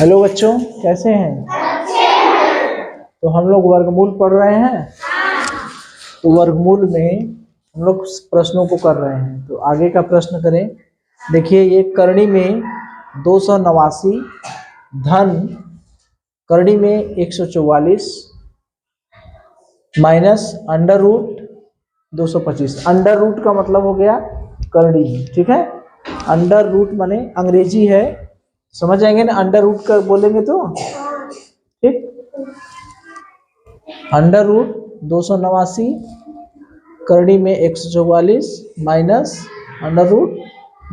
Hello बच्चों, कैसे हैं? तो हम लोग वर्गमूल पढ़ रहे हैं। तो वर्गमूल में हम लोग प्रश्नों को कर रहे हैं। तो आगे का प्रश्न करें। देखिए, ये करणी में 289 धन करणी में 144 minus under root 225। Under root का मतलब हो गया करणी में, ठीक है। अंडर रूट माने अंग्रेजी है, समझ जाएंगे ना। अंडर रूट कर बोलेंगे तो ठीक। अंडर रूट 289 करणी में 144 माइनस अंडर रूट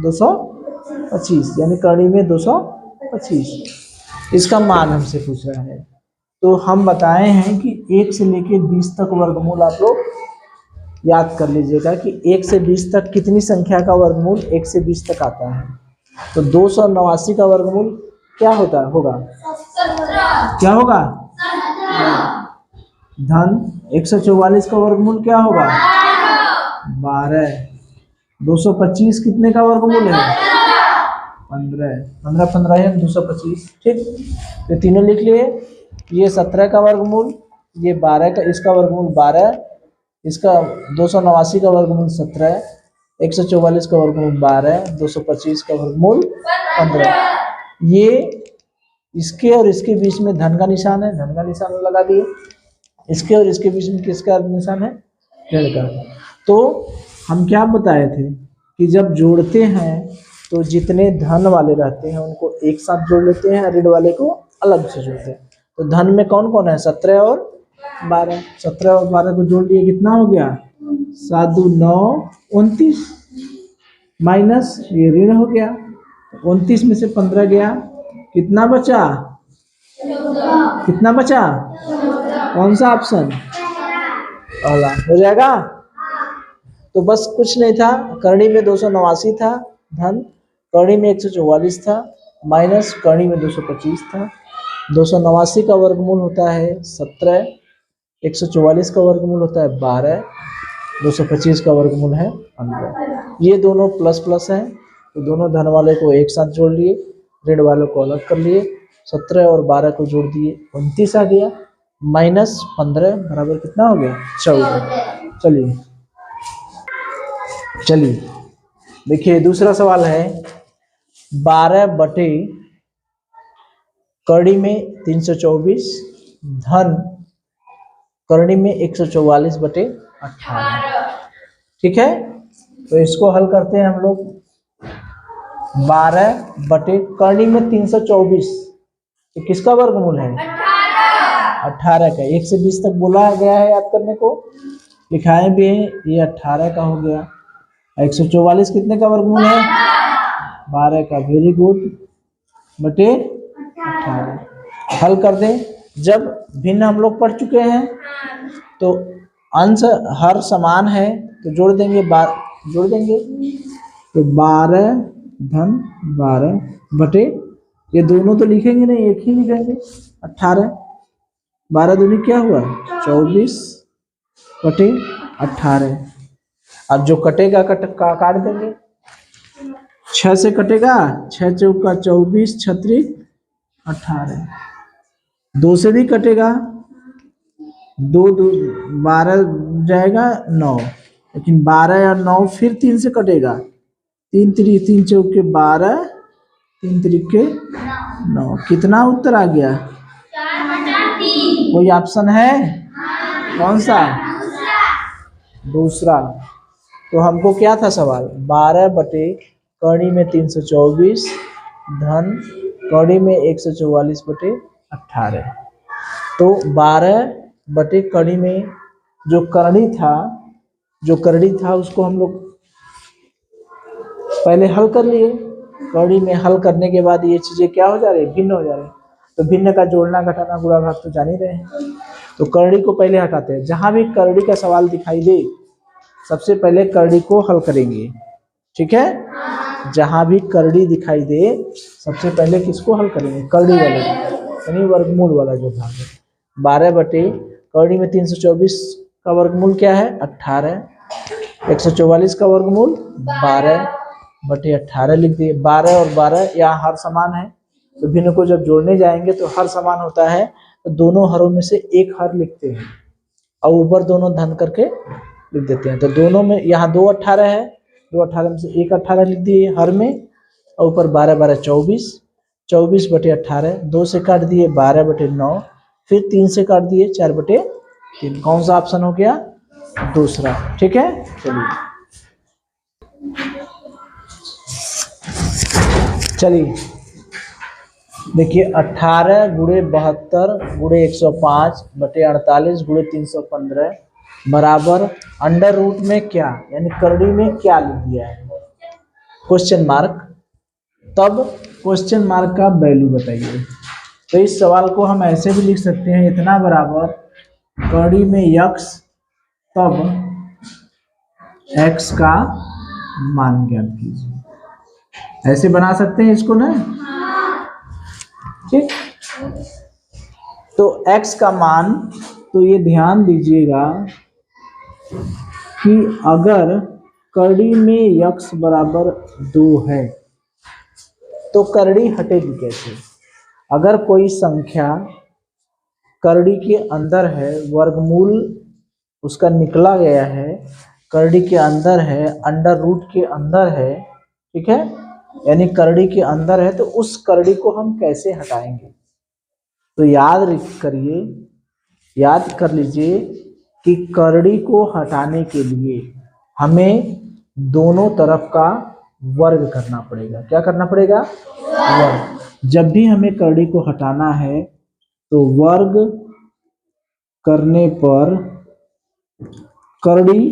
225 यानी करणी में 225। इसका मान हमसे पूछ रहा है। तो हम बताए हैं कि 1 से लेके 20 तक वर्गमूल आप लोग याद कर लीजिएगा कि 1 से 20 तक कितनी संख्या का वर्गमूल 1 से 20 तक आता है। तो 289 का वर्गमूल क्या होता होगा? क्या होगा? धन 144 का वर्गमूल क्या होगा? 12। 225 कितने का वर्गमूल है? 15। 15 15 है 225, ठीक। तो तीनों लिख लिए। ये 17 का वर्गमूल, ये 12 का, इसका वर्गमूल 12, इसका 289 का वर्गमूल 17, 144 का वर्गमूल 12, 225 का वर्गमूल 15। ये इसके और इसके बीच में धन का निशान है, धन का निशान लगा दिए। इसके और इसके बीच में किसका निशान है? ऋण का। तो हम क्या बताए थे कि जब जोड़ते हैं तो जितने धन वाले रहते हैं उनको एक साथ जोड़ लेते हैं, ऋण वाले को अलग से जोड़ते हैं। तो धन में कौन कौन है? 17 और 12। 17 और 12 को जोड़ लिए, कितना हो गया? 7 2 9 29 माइनस ये ऋण हो गया। 29 में से 15 गया, कितना बचा? कितना बचा? कौन सा ऑप्शन? पहला हो जाएगा। तो बस कुछ नहीं था। करणी में 289 था धन, करणी में 144 था माइनस करणी में 225 था। 289 का वर्गमूल होता है 17, 144 का वर्गमूल होता है 12, 225 का वर्गमूल है 15। ये दोनों प्लस प्लस हैं, तो दोनों धन वाले को एक साथ जोड़ लिए, ऋण वालों को अलग कर लिए। 17 और 12 को जोड़ दिए, 29 आ गया, माइनस 15 बराबर कितना हो गया? 14। चलिए देखिए, दूसरा सवाल है 12 बटे करणी में 324 धन करणी में 144 बटे 18, ठीक है। तो इसको हल करते हैं हम लोग। 12 बटे करणी में 324, तो किसका वर्गमूल है? 18 का। 1 से 20 तक बोला गया है याद करने को, लिखाए भी है। ये 18 का हो गया। 144 कितने का वर्गमूल है? 12 का। वेरी गुड, बटे 18। हल कर दें। जब भिन्न हम लोग पढ़ चुके हैं तो अंश हर समान है तो जोड़ देंगे, जोड़ देंगे। तो 12 धन 12 बटे, ये दोनों तो लिखेंगे नहीं, एक ही लिखेंगे 18। 12 दूनी क्या हुआ? 24 बटे 18। अब जो कटेगा काट देंगे। 6 से कटेगा, 6 चौका 24, 36 18। 2 से भी कटेगा, 2 2 12 जाएगा 9, लेकिन 12 और 9 फिर 3 से कटेगा। 3 3 3 चौके 12, 3 3 9। कितना उत्तर आ गया? कोई ऑप्शन है? कौन सा? दूसरा। तो हमको क्या था सवाल? 12 बटे करणी में 324 धन करणी में 144 बटे 18। तो 12 बटे करणी में जो करणी था उसको हम लोग पहले हल कर लिए। करणी में हल करने के बाद ये चीजें क्या हो जा रही है? भिन्न हो जा रही है। तो भिन्न का जोड़ना घटाना गुणा भाग तो जान ही रहे हैं। तो करणी को पहले हटाते हैं। जहां भी करणी का सवाल दिखाई दे सबसे पहले करणी को हल करेंगे, ठीक है। जहां भी करणी दिखाई दे सबसे पहले किसको हल करेंगे? करणी वाले, यानी वर्गमूल वाला जो भाग है। 12 बटे करणी में 324 का वर्गमूल क्या है? 18। 144 का वर्गमूल 12, बटे 18 लिख दिए। 12 और 12 यहाँ हर समान है, तो भिन्न को जब जोड़ने जाएंगे तो हर समान होता है, तो दोनों हरों में से एक हर लिखते हैं और ऊपर दोनों धन करके लिख देते हैं। तो दोनों में यहाँ 2 18 है, 2 18 में से एक 18 लिख दिए हर में, और ऊपर 12 12 24, 24 बटे 18, 2 से काट दिए 12 बटे 9, फिर 3 से काट दिए 4 बटे 3। कौन सा ऑप्शन हो गया? दूसरा। ठीक है, चलिए देखिए 18 गुणे 72 गुणे 105 बटे 48 गुणे 315 बराबर अंडर रूट में क्या, यानी करड़ी में क्या लिख दिया है? Question mark. तब क्वेश्चन मार्क का वैल्यू बताइए। तो इस सवाल को हम ऐसे भी लिख सकते हैं, इतना बराबर करड़ी में यक्स तब x का मान ज्ञात कीजिए। ऐसे बना सकते हैं इसको ना, ठीक। तो x का मान, तो ये ध्यान दीजिएगा कि अगर करड़ी में यक्स बराबर 2 है तो करड़ी हटेगी कैसे? अगर कोई संख्या करड़ी के अंदर है, वर्गमूल उसका निकला गया है, करड़ी के अंदर है, अंडर रूट के अंदर है, ठीक है, यानी करड़ी के अंदर है, तो उस करड़ी को हम कैसे हटाएंगे? तो याद कर लीजिए कि करड़ी को हटाने के लिए हमें दोनों तरफ का वर्ग करना पड़ेगा। क्या करना पड़ेगा? वर्ग। जब भी हमें करड़ी को हटाना है तो वर्ग करने पर करड़ी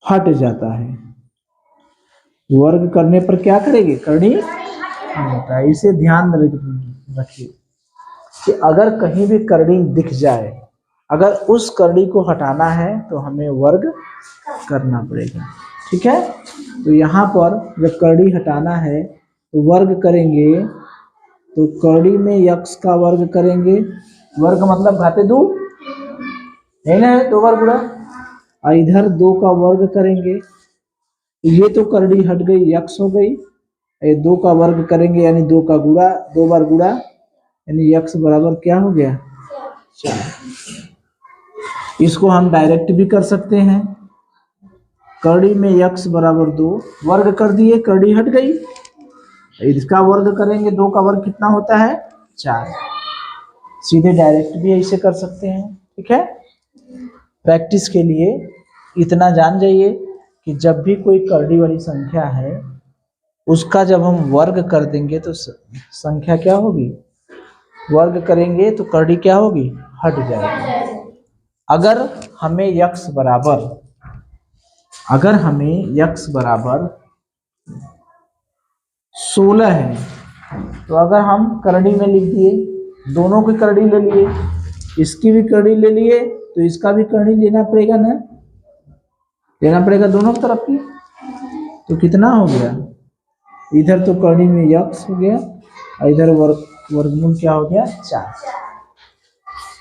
हट जाता है। वर्ग करने पर क्या करेगी? करड़ी हट जाता है। इसे ध्यान रखिए कि अगर कहीं भी करड़ी दिख जाए, अगर उस करड़ी को हटाना है तो हमें वर्ग करना पड़ेगा। ठीक है, तो यहाँ पर जब करड़ी हटाना है तो वर्ग करेंगे, तो करड़ी में यक्स का वर्ग करेंगे। वर्ग मतलब घाते 2 है ना, 2 बार गुणा, और इधर 2 का वर्ग करेंगे। ये तो करड़ी हट गई, यक्स हो गई। ये 2 का वर्ग करेंगे यानी 2 का गुणा, 2 बार गुणा, यानी यक्स बराबर क्या हो गया? 4। इसको हम डायरेक्ट भी कर सकते हैं। करड़ी में यक्स बराबर 2, वर्ग कर दिए, करड़ी हट गई। इसका वर्ग करेंगे, 2 का वर्ग कितना होता है? 4। सीधे डायरेक्ट भी ऐसे कर सकते हैं। ठीक है, प्रैक्टिस के लिए इतना जान जाइए कि जब भी कोई करड़ी वाली संख्या है उसका जब हम वर्ग कर देंगे तो संख्या क्या होगी? वर्ग करेंगे तो करड़ी क्या होगी? हट जाएगी। अगर हमें यक्स बराबर 16 है, तो अगर हम करड़ी में लिख दिए, दोनों की करड़ी ले लिए, इसकी भी करड़ी ले लिए, तो इसका भी करड़ी लेना पड़ेगा ना, लेना पड़ेगा दोनों तरफ की। तो कितना हो गया? इधर तो करड़ी में यक्स हो गया और इधर वर्गमूल क्या हो गया? 4।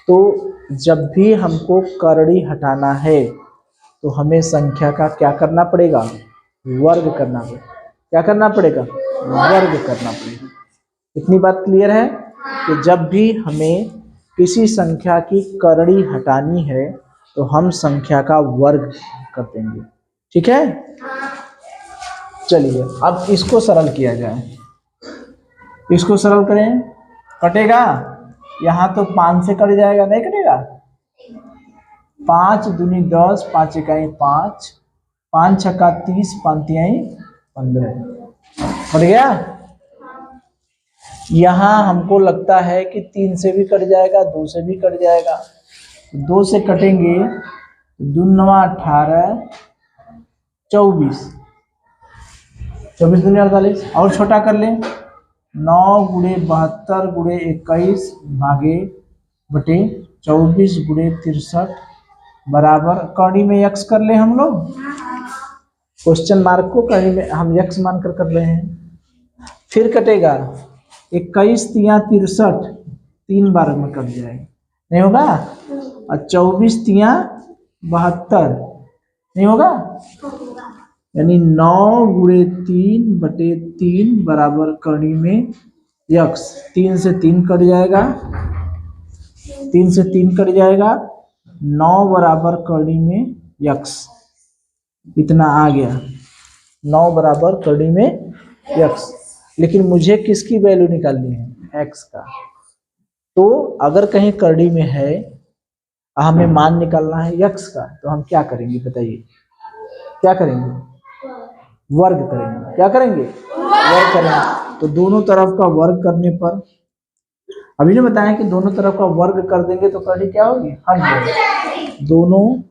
तो जब भी हमको करड़ी हटाना है तो हमें संख्या का क्या करना पड़ेगा? वर्ग करना पड़ेगा। क्या करना पड़ेगा? वर्ग करना पड़ेगा। इतनी बात क्लियर है कि जब भी हमें किसी संख्या की करड़ी हटानी है तो हम संख्या का वर्ग कर देंगे। ठीक है, चलिए अब इसको सरल किया जाए। इसको सरल करें, कटेगा यहाँ तो 5 से कट जाएगा, नहीं कटेगा? 5 दूनी 10, 5 इकाई 5, 5 छक्का 30, 5 तिहाई 15, कट गया। यहाँ हमको लगता है कि 3 से भी कट जाएगा, 2 से भी कट जाएगा। 2 से कटेंगे, 2 9 18, 24, 24 दूनी 48, और छोटा कर लें, 9 गुणे 72 गुणे 21 भागे बटे 24 गुणे 63 बराबर करड़ी में यक्स कर ले हम लोग। क्वेश्चन मार्क को करड़ी में हम यक्स मानकर कर रहे हैं। फिर कटेगा 21 तिया 63, 3 बार में कट जाएगा, नहीं होगा? और 24 तिया 72, नहीं होगा? यानी 9 × 3/3 बराबर करड़ी में यक्स। 3 से 3 कट जाएगा, 3 से 3 कट जाएगा, 9 बराबर करड़ी में यक्स, इतना आ गया। 9 बराबर करड़ी में यक्स। लेकिन मुझे किसकी वैल्यू निकालनी है? एक्स का। तो अगर कहीं करड़ी में है, हमें मान निकालना है यक्स का, तो हम क्या करेंगे बताइए? क्या करेंगे? वर्ग करेंगे। क्या करेंगे? वर्ग करेंगे। तो दोनों तरफ का वर्ग करने पर, अभी ने बताया कि दोनों तरफ का वर्ग कर देंगे तो करड़ी क्या होगी? हट जाएगी। दोनों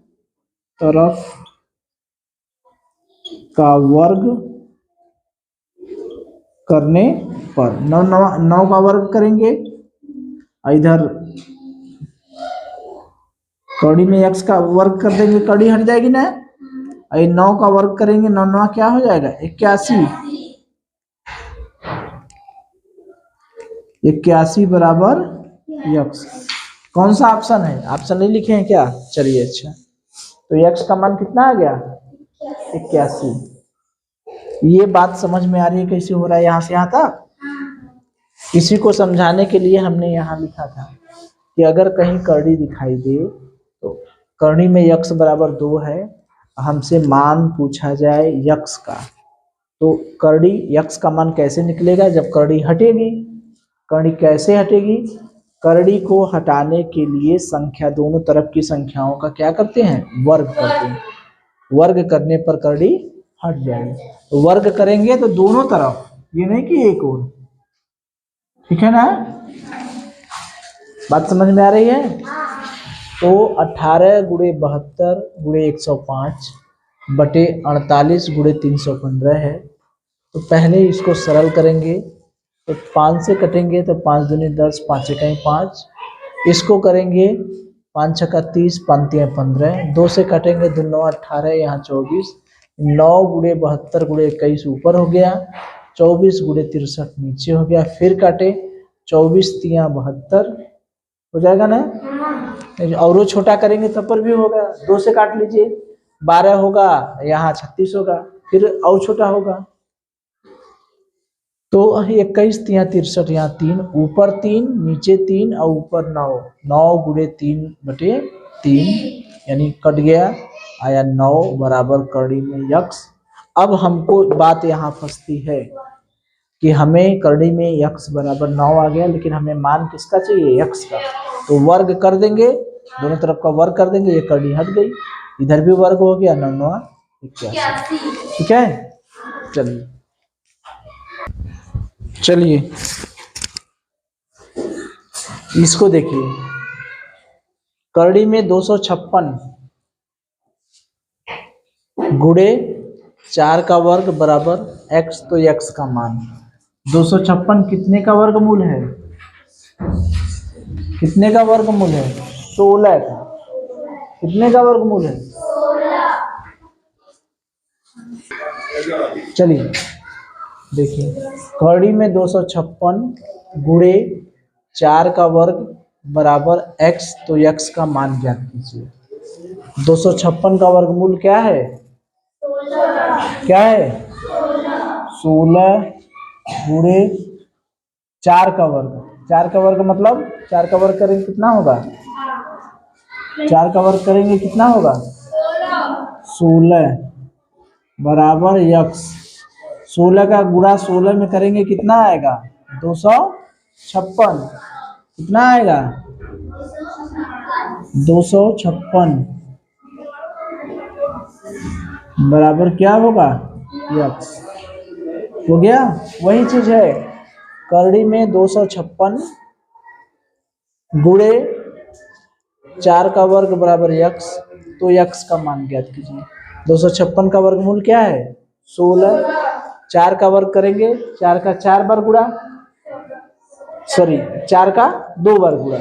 तरफ का वर्ग करने पर 9 का वर्ग करेंगे, इधर कड़ी में x का वर्ग कर देंगे, कड़ी हट जाएगी ना। 9 का वर्ग करेंगे, 9 9 क्या हो जाएगा? 81। 81 बराबर x। कौन सा ऑप्शन है? ऑप्शन नहीं लिखे हैं क्या? चलिए अच्छा, तो x का मान कितना आ गया? 81। ये बात समझ में आ रही है कैसे हो रहा है यहाँ से यहाँ तक? इसी को समझाने के लिए हमने यहाँ लिखा था कि अगर कहीं करड़ी दिखाई दे तो करड़ी में यक्स बराबर 2 है, हमसे मान पूछा जाए यक्स का, तो करड़ी यक्स का मान कैसे निकलेगा? जब करड़ी हटेगी। करड़ी कैसे हटेगी? करड़ी को हटाने के लिए संख्या, दोनों तरफ की संख्याओं का क्या करते हैं? वर्ग करते हैं। वर्ग करने पर करड़ी हट जाएगी। तो वर्ग करेंगे तो दोनों तरफ, ये नहीं कि एक और। ठीक है ना? बात समझ में आ रही है? तो 18 × 72 × 105 बटे 48 × 315 है। तो पहले इसको सरल करेंगे, तो 5 से कटेंगे तो 5 दूनी 10, 5 एकम 5। इसको करेंगे 5 छक्का 30, 5 तिया 15। 2 से कटेंगे 2 9 18, यहाँ 24। 9 × 72 × 21 ऊपर हो गया, 24 × 63 नीचे हो गया। फिर काटे 24 तिया 72 हो जाएगा ना। और वो छोटा करेंगे तब पर भी होगा। 2 से काट लीजिए, 12 होगा, यहाँ 36 होगा, फिर और छोटा होगा। तो 21 तिया 63, यहाँ 3, ऊपर 3 नीचे 3 और ऊपर 9। 9 × 3/3 यानी कट गया, आया 9 बराबर करड़ी में यक्स। अब हमको बात यहाँ फंसती है कि हमें करड़ी में यक्स बराबर 9 आ गया, लेकिन हमें मान किसका चाहिए? यक्स का। तो वर्ग कर देंगे, दोनों तरफ का वर्ग कर देंगे, ये करड़ी हट गई, इधर भी वर्ग हो गया, 9 9 81। ठीक है? चलिए चलिए इसको देखिए, करड़ी में 256 गुणे 4 का वर्ग बराबर x, तो x का मान 256 कितने का वर्गमूल है? कितने का वर्गमूल है? 16 का। कितने का वर्गमूल है? 16। चलिए देखिए, करड़ी में 256 गुणे 4 का वर्ग बराबर x, तो x का मान ज्ञात कीजिए। 256 का वर्गमूल क्या है? क्या है? 16 गुणे 4 का वर्ग। 4 का वर्ग मतलब 4 का वर्ग करेंगे कितना होगा? 4 का वर्ग करेंगे कितना होगा? 16 बराबर यक्स। 16 का गुणा 16 में करेंगे कितना आएगा? 256। कितना आएगा? 256 बराबर क्या होगा? यक्स। हो गया? वही चीज है, करड़ी में 256 गुणे 4 का वर्ग बराबर यक्स, तो यक्स का मान ज्ञात कीजिए। 256 का वर्गमूल क्या है? 16। 4 का वर्ग करेंगे, 4 का 4 बार गुणा, सॉरी 4 का 2 बार गुणा,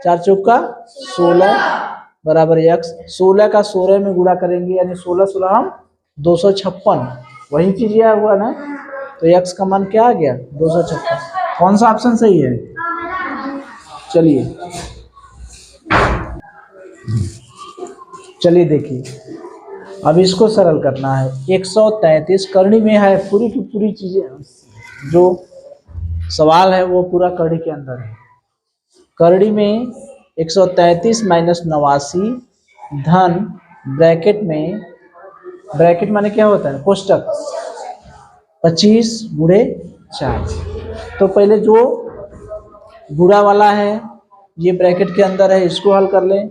4 चौका 16 बराबर यक्स। 16 का 16 में गुणा करेंगे, यानी 16 16 हम 256, वही चीज यह हुआ ना। तो यक्स का मान क्या आ गया? 256। कौन सा ऑप्शन सही है? चलिए चलिए देखिए, अब इसको सरल करना है। 133 करनी में है, पूरी की पूरी चीजें जो सवाल है वो पूरा कड़ी के अंदर है। करड़ी में 133 माइनस 89 धन ब्रैकेट में, ब्रैकेट माने क्या होता है, कोष्टक, 25 गुणे 4। तो पहले जो बुरा वाला है ये ब्रैकेट के अंदर है, इसको हल कर लें।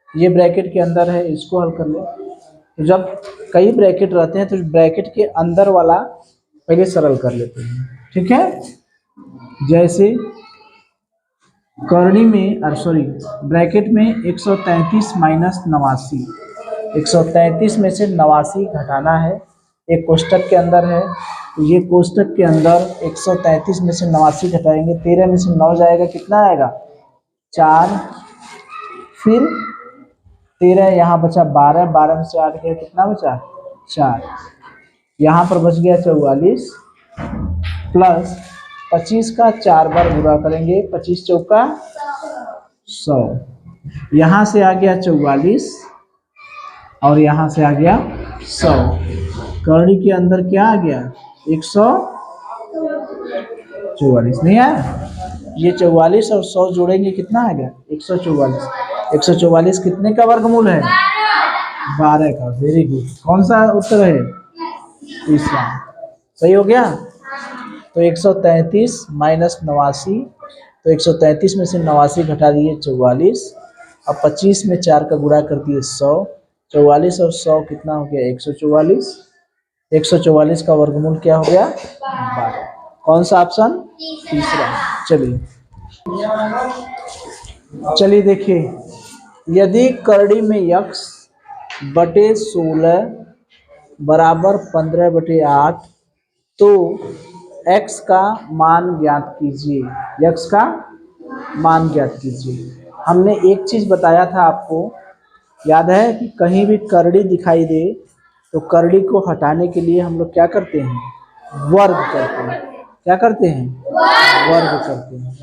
ये ब्रैकेट के अंदर है, इसको हल कर लें। तो जब कई ब्रैकेट रहते हैं तो ब्रैकेट के अंदर वाला पहले सरल कर लेते हैं, ठीक है। जैसे करनी में ब्रैकेट में 133 माइनस 89, 133 में से 89 घटाना है, एक कोष्टक के अंदर है। तो ये कोष्टक के अंदर 133 में से 89 घटाएंगे, 13 में से 9 जाएगा, कितना आएगा 4, फिर 13 यहाँ बचा 12, 12 में से 8 गया, कितना बचा 4, यहाँ पर बच गया 44 प्लस 25 का 4 बार गुणा करेंगे, 25 चौका 100, यहाँ से आ गया 44 और यहाँ से आ गया 100। करनी के अंदर क्या आ गया 144, नहीं है। ये 44 और 100 जोड़ेंगे, कितना आ गया 144। 144 कितने का वर्गमूल है, 12 का। Very good. कौन सा उत्तर है, तीसरा, सही हो गया। तो 133 माइनस 89, तो 133 में से 89 घटा दिए 44, अब 25 में 4 का गुणा कर दिए 100, 44 और 100 कितना हो गया 144। 144 का वर्गमूल क्या हो गया 12। कौन सा ऑप्शन, तीसरा। चलिए देखिए, यदि करड़ी में x बटे 16 बराबर 15/8 तो x का मान ज्ञात कीजिए। x का मान ज्ञात कीजिए। हमने एक चीज बताया था आपको, याद है कि कहीं भी करड़ी दिखाई दे तो करड़ी को हटाने के लिए हम लोग क्या करते हैं, वर्ग करते हैं। क्या करते हैं, वर्ग करते हैं।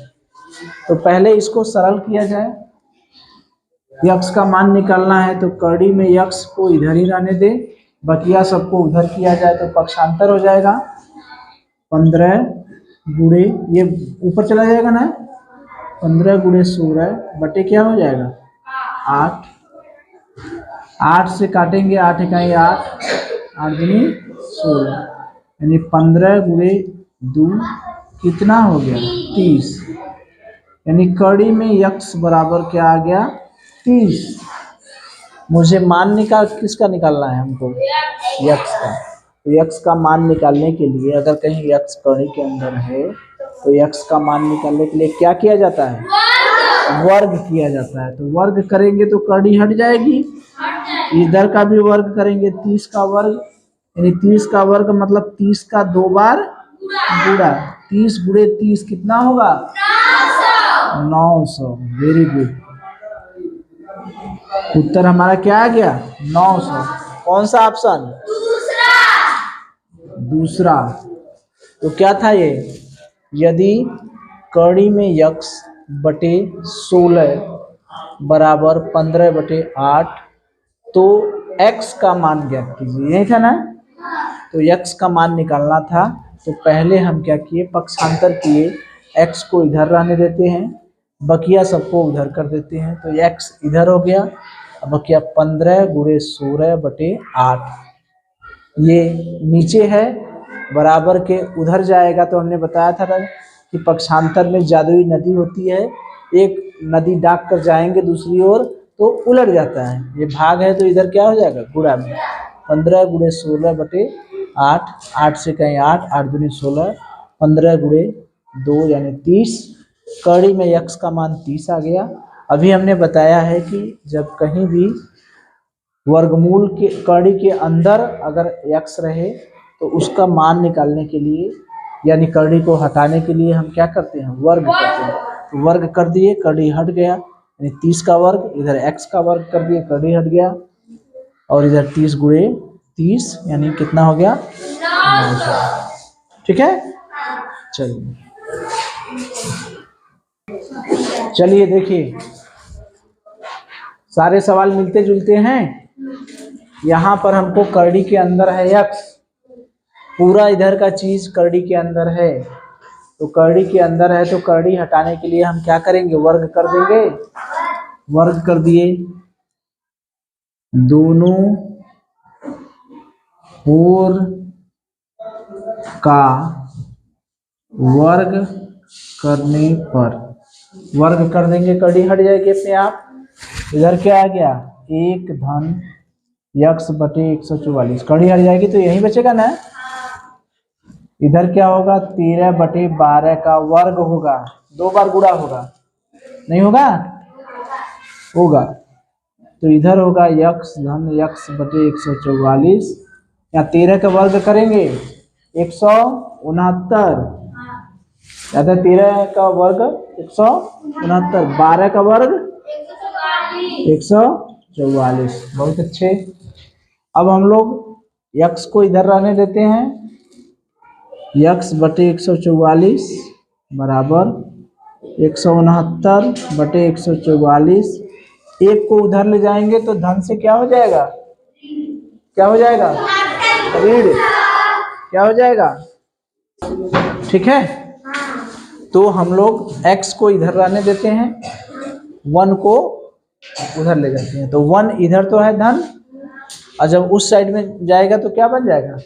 तो पहले इसको सरल किया जाए। x का मान निकालना है तो करड़ी में x को इधर ही रहने दे, बकिया सबको उधर किया जाए तो पक्षांतर हो जाएगा। 15 गुणे, ये ऊपर चला जाएगा ना, 15 गुणे 16 बटे क्या हो जाएगा 8। 8 से काटेंगे, 8 इकाई 8, 8 दूनी 16, यानी 15 गुणे 2 कितना हो गया 30, यानी कड़ी में x बराबर क्या आ गया 30। मुझे मान किसका निकालना है हमको, x का। तो x का मान निकालने के लिए अगर कहीं x कड़ी के अंदर है तो x का मान निकालने के लिए क्या किया जाता है, वर्ग किया जाता है। तो वर्ग करेंगे तो कड़ी हट जाएगी, इधर का भी वर्ग करेंगे 30 का वर्ग, यानी 30 का वर्ग मतलब 30 का 2 बार गुणा, 30 गुणे 30 कितना होगा 900। वेरी गुड, उत्तर हमारा क्या आ गया 900। कौन सा ऑप्शन, दूसरा। तो क्या था ये, यदि कड़ी में x बटे 16 बराबर 15/8 तो x का मान ज्ञात कीजिए, यही था ना। तो x का मान निकालना था तो पहले हम क्या किए, पक्षांतर किए, x को इधर रहने देते हैं, बकिया सबको उधर कर देते हैं। तो x इधर हो गया, अब बकिया 15 गुणे 16/8, ये नीचे है बराबर के उधर जाएगा। तो हमने बताया था कि पक्षांतर में जादुई नदी होती है, एक नदी डाक कर जाएंगे दूसरी ओर तो उलट जाता है, ये भाग है तो इधर क्या हो जाएगा गुणा में। 15 गुणे 16/8, 8 से कहीं 8, 8 दूनी 16, 15 गुणे 2 यानी 30। कड़ी में x का मान 30 आ गया। अभी हमने बताया है कि जब कहीं भी वर्गमूल के कड़ी के अंदर अगर x रहे तो उसका मान निकालने के लिए यानी कड़ी को हटाने के लिए हम क्या करते हैं, वर्ग करते हैं। तो वर्ग कर दिए, कड़ी हट गया, यानी 30 का वर्ग, इधर x का वर्ग कर दिए, कड़ी हट गया, और इधर 30 गुणे 30 यानी कितना हो गया 900। ठीक है, चलिए देखिए, सारे सवाल मिलते जुलते हैं। यहाँ पर हमको करड़ी के अंदर है x, पूरा इधर का चीज करड़ी के अंदर है, तो करड़ी के अंदर है तो करड़ी हटाने के लिए हम क्या करेंगे, वर्ग कर देंगे। वर्ग कर दिए, दोनों ओर का वर्ग करने पर, वर्ग कर देंगे, करड़ी हट जाएगी अपने आप। इधर क्या आ गया, एक धन x बटे 144, कड़ी हट जाएगी तो यही बचेगा ना। इधर क्या होगा, 13 बटे 12 का वर्ग होगा, 2 बार गुणा होगा, नहीं होगा, होगा, तो इधर होगा x धन x बटे 144, या 13 का वर्ग करेंगे 169, या 13 का वर्ग 169, 12 का वर्ग 144। बहुत अच्छे। अब हम लोग x को इधर रहने देते हैं, x बटे 144 बराबर 169 बटे 144, एक को उधर ले जाएंगे तो धन से क्या हो जाएगा, क्या हो जाएगा, ऋण, क्या हो जाएगा, ठीक है। तो हम लोग x को इधर रहने देते हैं, 1 को उधर ले जाते हैं, तो 1 इधर तो है धन, और जब उस साइड में जाएगा तो क्या बन जाएगा,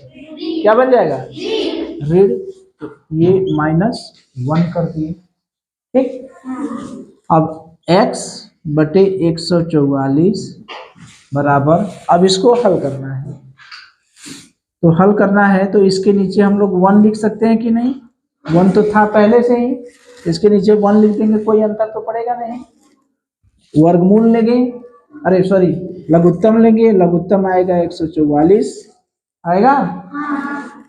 क्या बन जाएगा, ऋण, तो ये -1 कर दिए, ठीक। अब x बटे 144 बराबर, अब इसको हल करना है, तो हल करना है तो इसके नीचे हम लोग 1 लिख सकते हैं कि नहीं, 1 तो था पहले से ही, इसके नीचे 1 लिख देंगे, कोई अंतर तो पड़ेगा नहीं। वर्गमूल लेंगे, अरे सॉरी लघुत्तम लेंगे, लघुत्तम आएगा 144 आएगा,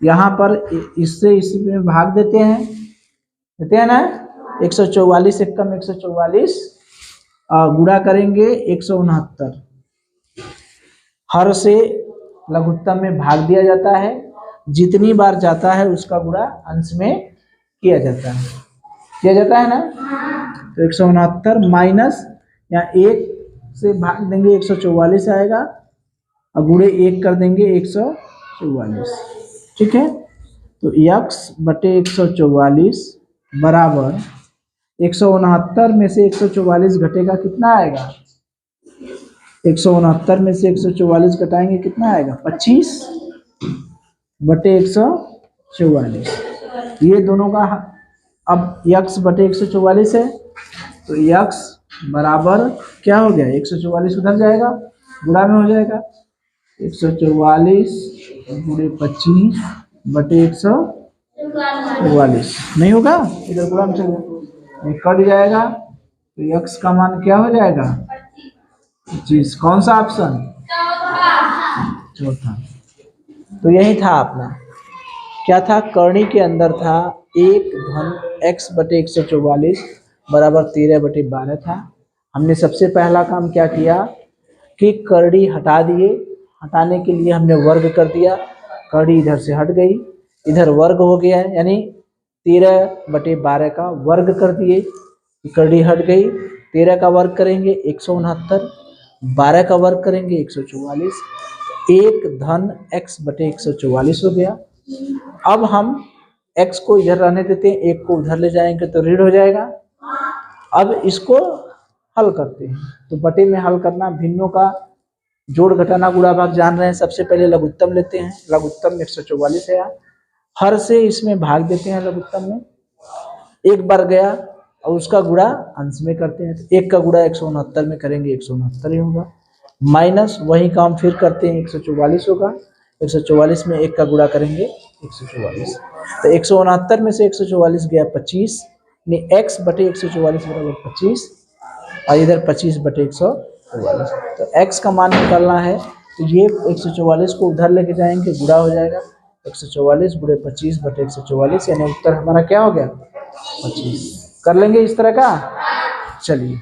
यहाँ पर इससे इसमें भाग देते हैं ना, 144 एकम 144, गुणा करेंगे 169, हर से लघुत्तम में भाग दिया जाता है, जितनी बार जाता है उसका गुणा अंश में किया जाता है ना, तो 169 माइनस, या 1 से भाग देंगे 144 आएगा, और गुणे 1 कर देंगे 144, ठीक है। तो x बटे 144 बराबर 169 में से 144 घटेगा, कितना आएगा, 169 में से 144 घटाएंगे कितना आएगा, 25 बटे 144, ये दोनों का। अब x बटे 144 है, तो x बराबर क्या हो गया, 144 उधर जाएगा, गुणा में हो जाएगा, 144 गुणे 25 बटे 144, नहीं होगा, इधर गुणा में चलेगा, ये कट जाएगा, तो x का मान क्या हो जाएगा, 25। कौन सा ऑप्शन, चौथा। तो यही था अपना, क्या था, करणी के अंदर था एक धन x बटे 144 बराबर 13 बटे 12 था। हमने सबसे पहला काम क्या किया कि करड़ी हटा दिए, हटाने के लिए हमने वर्ग कर दिया, करड़ी इधर से हट गई, इधर वर्ग हो गया, यानी 13 बटे 12 का वर्ग कर दिए, करड़ी हट गई, 13 का वर्ग करेंगे 169, 12 का वर्ग करेंगे 144, एक धन x बटे 144 हो गया। अब हम x को इधर रहने देते हैं, एक को उधर ले जाएंगे तो ऋण हो जाएगा। अब इसको हल करते हैं, तो बटे में हल करना, भिन्नों का जोड़ घटाना गुणा भाग जान रहे हैं। सबसे पहले लघुत्तम लेते हैं, लघुत्तम 144 है, हर से इसमें भाग देते हैं, लघुत्तम में एक बार गया और उसका गुणा अंश में करते हैं, तो 1 का गुणा 169 में करेंगे 169 ही होगा, माइनस वही काम फिर करते हैं 144 होगा, 144 में 1 का गुणा करेंगे 144, तो 169 में से 144 गया 25, x बटे 144 बराबर 25, और इधर 25 बटे 144, तो x का मान निकालना है, तो ये 144 को उधर लेके जाएंगे, गुणा हो जाएगा 144 गुणे 25 बटे 144, यानी उत्तर हमारा क्या हो गया 25। कर लेंगे इस तरह का, चलिए।